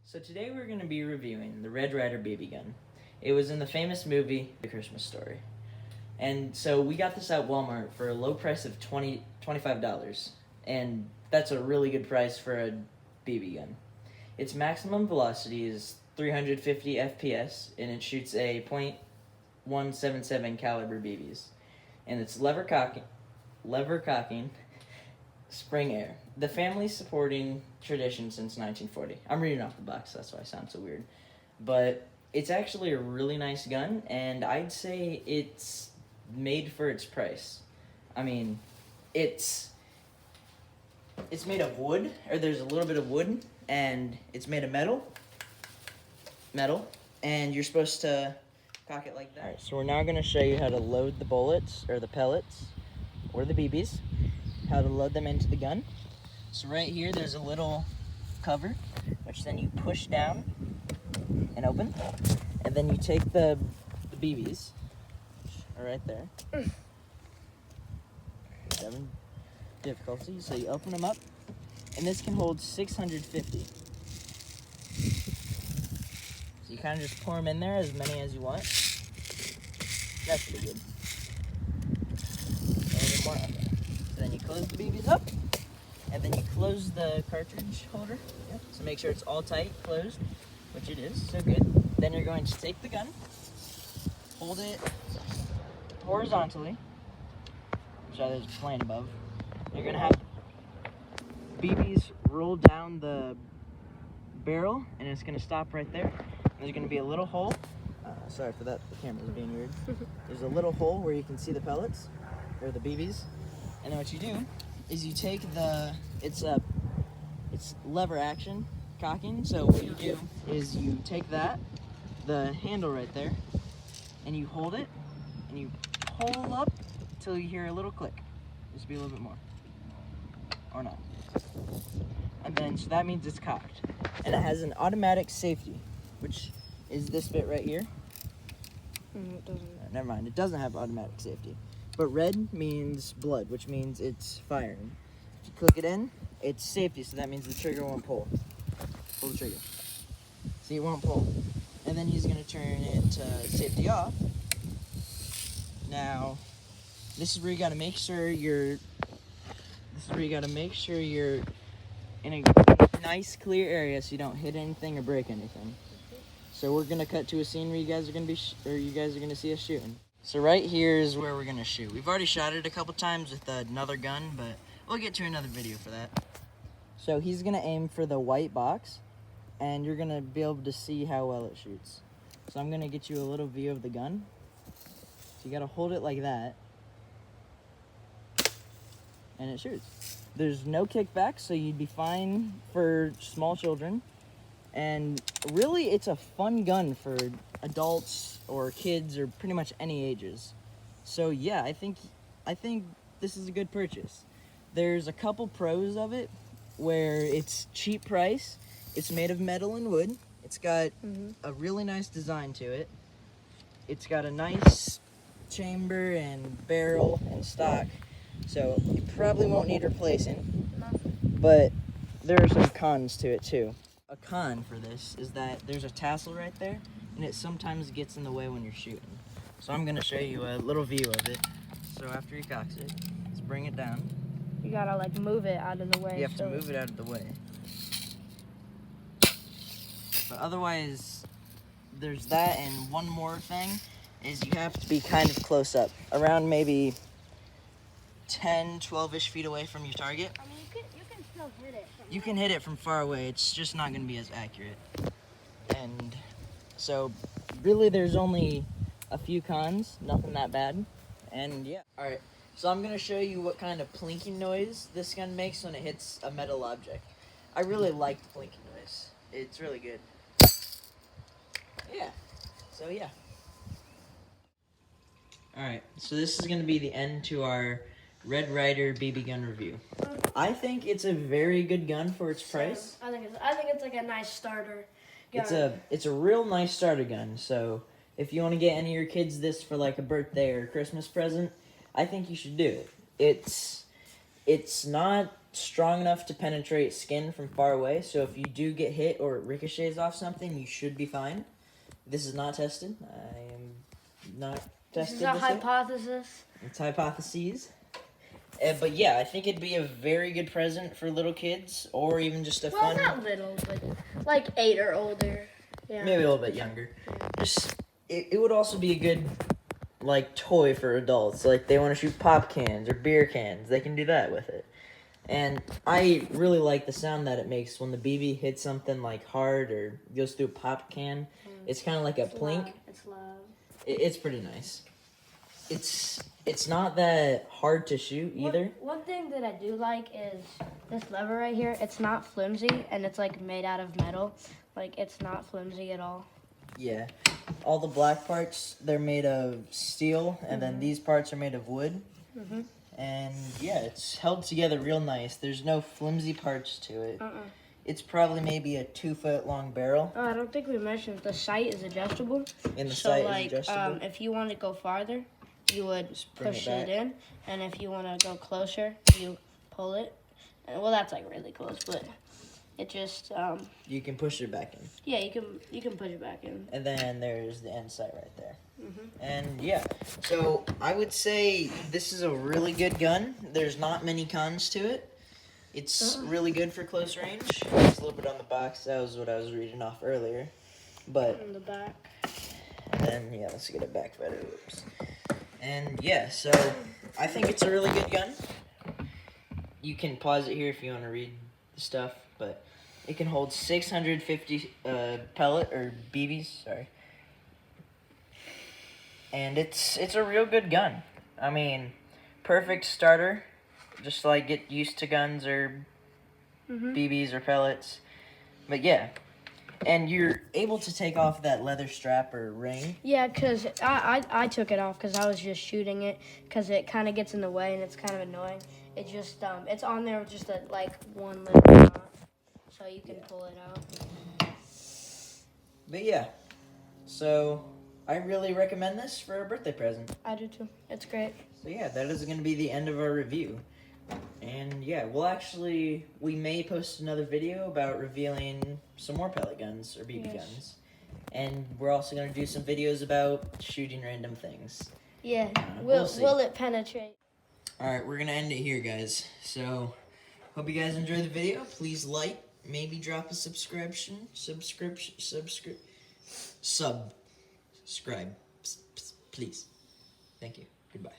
So today we're going to be reviewing the Red Ryder BB Gun. It was in the famous movie, The Christmas Story. And so we got this at Walmart for a low price of $25. And that's a really good price for a BB gun. Its maximum velocity is 350 FPS, and it shoots a .177 caliber BBs. And it's lever cocking, spring air. The family supporting tradition since 1940. I'm reading off the box, that's why I sound so weird. But it's actually a really nice gun, and I'd say it's made for its price. I mean, it's made of wood, or there's a little bit of wood, and it's made of metal, and you're supposed to cock it like that. All right, so we're now going to show you how to load the bullets, or the pellets, or the BBs, how to load them into the gun. So right here, there's a little cover, which then you push down and open, and then you take the BBs, which are right there. 7 difficulty, so you open them up, and this can hold 650. So you kind of just pour them in there, as many as you want. That's pretty good. A little bit more. So then you close the BBs up, and then you close the cartridge holder. Yep. So make sure it's all tight, closed, which it is, so good. Then you're going to take the gun, hold it horizontally, which there's a plane above. You're going to have BBs roll down the barrel, and it's going to stop right there. And there's going to be a little hole. Sorry for that, the camera's being weird. There's a little hole where you can see the pellets, or the BBs. And then what you do is you take it's lever action cocking. So what you do is you take the handle right there, and you hold it, and you pull up till you hear a little click. Just be a little bit more. Or not. And then, so that means it's cocked. And it has an automatic safety, which is this bit right here. It doesn't. Never mind, it doesn't have automatic safety. But red means blood, which means it's firing. If you click it in, it's safety, so that means the trigger won't pull. Pull the trigger. See, it won't pull. And then he's gonna turn it to safety off. Now, this is where you gotta make sure you're in a nice clear area so you don't hit anything or break anything. So we're gonna cut to a scene where you guys are gonna see us shooting. So right here is where we're gonna shoot. We've already shot it a couple times with another gun, but we'll get to another video for that. So he's gonna aim for the white box, and you're gonna be able to see how well it shoots. So I'm gonna get you a little view of the gun. So you gotta hold it like that, and it shoots. There's no kickback, so you'd be fine for small children. And really, it's a fun gun for adults or kids or pretty much any ages. So yeah, I think this is a good purchase. There's a couple pros of it, where it's cheap price. It's made of metal and wood. It's got a really nice design to it. It's got a nice chamber and barrel and stock. So you probably won't need replacing, but there are some cons to it too. A con for this is that there's a tassel right there, and it sometimes gets in the way when you're shooting. So I'm gonna show you a little view of it. So after he cocks it, let's bring it down. You gotta like move it out of the way. You have to move it out of the way. But otherwise, there's that, and one more thing is you have to be kind of close up, around maybe 10, 12-ish feet away from your target. I mean, you can still hit it. You can hit it from far away, it's just not going to be as accurate. And so, really there's only a few cons, nothing that bad. And yeah. Alright, so I'm going to show you what kind of plinking noise this gun makes when it hits a metal object. I really like the plinking noise. It's really good. Yeah, so yeah. Alright, so this is going to be the end to our Red Ryder BB gun review. I think it's a very good gun for its price. I think it's like a nice starter gun. It's a real nice starter gun. So if you want to get any of your kids this for like a birthday or a Christmas present, I think you should do it. It's not strong enough to penetrate skin from far away. So if you do get hit or it ricochets off something, you should be fine. This is not tested. I am not tested. This is a hypothesis. It's hypotheses. But yeah, I think it'd be a very good present for little kids, or even just a fun. Well, not little, but like 8 or older. Yeah. Maybe a little bit younger. Just it would also be a good like toy for adults. Like they want to shoot pop cans or beer cans, they can do that with it. And I really like the sound that it makes when the BB hits something like hard or goes through a pop can. It's kind of like a plink. Loud. It's loud. It's pretty nice. It's not that hard to shoot either. One thing that I do like is this lever right here. It's not flimsy, and it's like made out of metal. Like it's not flimsy at all. Yeah. All the black parts, they're made of steel, and then these parts are made of wood. And yeah, it's held together real nice. There's no flimsy parts to it. It's probably maybe a 2-foot long barrel. Oh, I don't think we mentioned the sight is adjustable. And the So sight like, is adjustable. if you want to go farther, you would bring push it it in, and if you want to go closer, you pull it. And, well, that's like really close, but it just You can push it back in. yeah, you can push it back in. And then there's the end sight right there. And yeah, so I would say this is a really good gun. There's not many cons to it. It's really good for close range. It's a little bit on the box. That was what I was reading off earlier. But In the back. and then yeah, let's get it back better. Oops. And yeah, so I think it's a really good gun. You can pause it here if you want to read the stuff, but it can hold 650 pellet or BBs, sorry. And it's a real good gun. I mean, perfect starter, just to like get used to guns or BBs or pellets. But yeah. And you're able to take off that leather strap or ring. Yeah, because I took it off because I was just shooting it because it kind of gets in the way and it's kind of annoying. It just, it's on there with just a, like, one little knot, so you can pull it out. But yeah, so I really recommend this for a birthday present. I do too. It's great. So yeah, that is going to be the end of our review. And yeah, we may post another video about revealing some more pellet guns or BB guns. And we're also going to do some videos about shooting random things. Yeah. We'll see. Will it penetrate? Alright, we're going to end it here, guys. So, hope you guys enjoyed the video. Please like, maybe drop a subscribe. Please. Thank you. Goodbye.